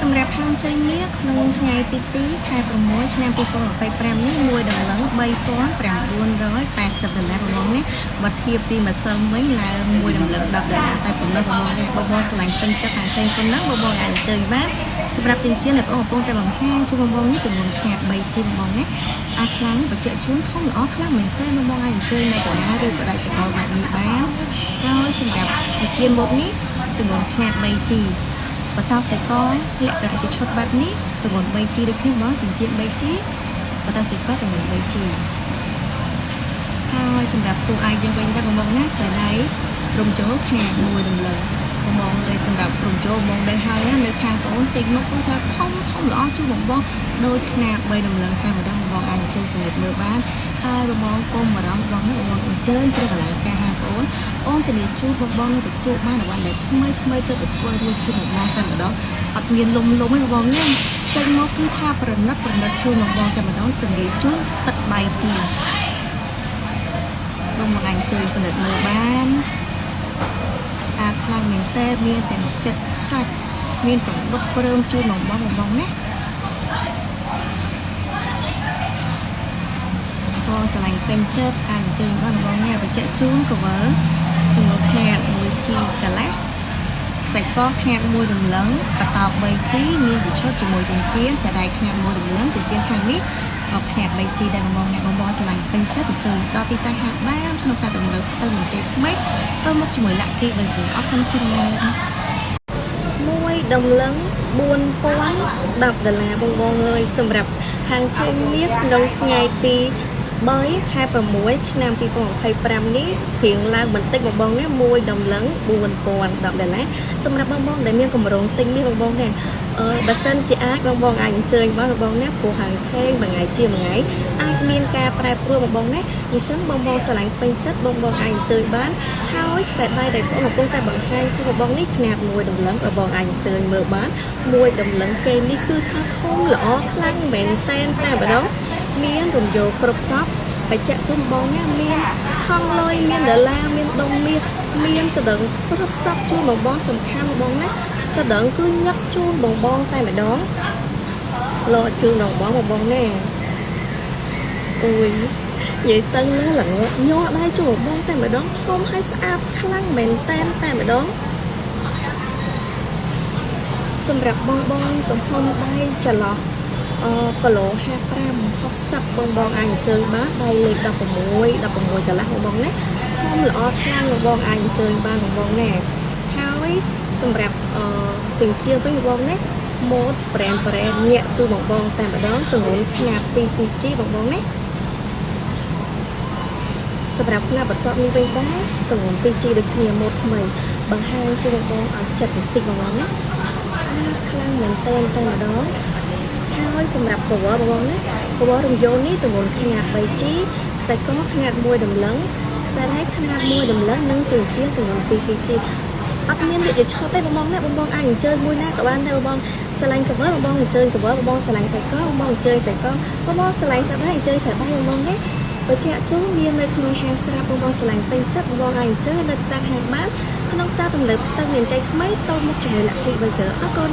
សម្រាប់ហាងជ័យមាសក្នុងថ្ងៃទី2ខែ6ឆ្នាំ2025នេះមួយដំណឹង$3,980បងនេះបើធៀបពីម្សិលមិញឡើងមួយដំណឹង$10តែប៉ុណ្ណោះបងនេះបងស្រឡាញ់ពេញចិត្តហាងជ័យប៉ុណ្ណឹងបងអាចអញ្ជើញបានសម្រាប់ចិញ្ចៀនដែលបងប្អូនតែបង្ហាញជូនបងនេះទម្ងន់ខ្នាត 3G បងនេះស្អាតខ្លាំងបច្ចេកជូនធំល្អខ្លាំងមែនទែនបងអាចអញ្ជើញនៅកណ្ដាលឬក៏ដាក់ចង្អុលបែបនេះបានហើយសម្រាប់ចិញ្ចៀនមុខនេះទម្ងន់ខ្នាត 3G បន្តខ្សែកលក្ខណៈជាឈុតបែបនេះទម្ងន់ 3G ដូចគ្នាបងចិញ្ចៀន 3G បន្តខ្សែកលទម្ងន់ 3G ហើយសម្រាប់តួឯកយើងវិញដែរបងណាស្រដៃរំចូលខាងមួយរំលើបងเลยសម្រាប់រំចូលបងដែរហើយនៅខាងបងចេញមកគាត់ថាធំល្អជួបបងដូចខ្នាត3រំលើតែម្ដងបងអាចចូលពិនិត្យមើលបានហើយបងកុំបារម្ភបងអញ្ជើញព្រោះកន្លែងការហាងបងអូនធានាជួបបងនៅទទួលបានអ្វីដែលថ្មីទៅធ្វើរួចជួបបងតែម្ដងអត់មានលំទេបងណាចេញមកគឺថាប្រណិតជួបបងតែម្ដងទងាយជួបទឹកដៃជាបងអាចអញ្ជើញពិនិត្យមើលបានស្អាតខ្លាំងមែនតើមានទាំងចិត្តសាច់មានទាំងដុតព្រើមជូនបងណាបងស្រឡាញ់ពេញចិត្តអាចអញ្ជើញបងណាបច្ចេកជូនកវលទម្ងន់ខ្នាត 1G កន្លះខ្សែកខ្នាត1រំលឹងបន្តោប 3G មានជាឈុតជាមួយចិញ្ចៀនស្ដៃខ្នាត1រំលឹងចិញ្ចៀនខាងនេះក៏ខ្នាត 3G ដែរបងស្រឡាញ់ពេញចិត្តអញ្ជើញដល់ទីតាំងហាងបានក្នុងផ្សារទំនើបស្ទើរមិនចេះថ្មីទៅមុខជាមួយលាក់គេបើគឺអត់ខ្ញុំច្រើនមួយដំឡឹង$4,010បងអើយសម្រាប់ហាងឆេងមាសក្នុងថ្ងៃទី3ខែ6ឆ្នាំ2025នេះរៀងឡើងបន្តិចបងនេះមួយដំឡឹង$4,010សម្រាប់បងដែលមានកម្រងទិញនេះបងណាបើសិនជាអាចបងអាចអញ្ជើញបងណាព្រោះហាងឆេងមួយថ្ងៃជាមួយថ្ងៃអាចមានការប្រែប្រួលបងណាអញ្ចឹងបងស្រឡាញ់ពេញចិត្តបងអាចអញ្ជើញបានហើយខ្សែដៃដែលបងកំពុងតែបង្ហាញជូនបងនេះខ្នាតមួយដំឡឹងបងអាចអញ្ជើញមើលបានមួយដំឡឹងគេនេះគឺថាធំល្អខ្លាំងមែនតែម្ដងមានរំយោគ្រប់សពបច្ចេកជូនបងណាមានថងលុយមានដុល្លារមានដុំមាសមានកដឹងគ្រប់សពជូនបងសំខាន់បងណាកដឹងគឺញឹកជូនបងតែម្ដងលោជូនបងណាអូយនិយាយតឹងណាឡើងញ័រដៃជូនបងតែម្ដងធំហើយស្អាតខ្លាំងមែនតែម្ដងសម្រាប់បងទំហំដៃចន្លោះគីឡូ55 60បងអាចអញ្ជើញបានដៃលេខ16កន្លះបងណាធំល្អខ្លាំងបងអាចអញ្ជើញបានបងណាហើយសម្រាប់ចិញ្ចៀនវិញបងណាម៉ូតប្រេនញាក់ជូនបងតែម្ដងទម្ងន់ខ្នាត 2G បងណាសម្រាប់ផ្នែកបន្ទាប់នេះវិញដែរទម្ងន់ 2G ដូចគ្នាម៉ូតថ្មីបង្ហាញជូនបងឲ្យចិត្តបន្តិចបងណាស្អាតខ្លាំងមែនតែម្ដងហើយសម្រាប់កវលបងណាកវលរំយោលនេះទម្ងន់ខ្នាត 3G ខ្សែកខ្នាត1ដំឡឹងខ្សែដៃខ្នាត1ដំឡឹងនិងចិញ្ចៀនទម្ងន់ 2G អត់មានវាឈប់ទេបងណាបងអាចអញ្ជើញមួយណាក៏បានដែរបងស្រឡាញ់កវលបងអញ្ជើញកវលបងស្រឡាញ់ខ្សែកបងអញ្ជើញខ្សែកបងស្រឡាញ់ខ្សែដៃអញ្ជើញខ្សែដៃបងណាបច្ចេកជូនមាននៅក្នុងហាងស្រាប់បងស្រឡាញ់ពេញចិត្តបងអាចអញ្ជើញនៅតាមហាងបានក្នុងផ្សារទំនើបស្ទឹងមានជ័យថ្មីតមុខជាមួយលាក់គីបើអរគុណ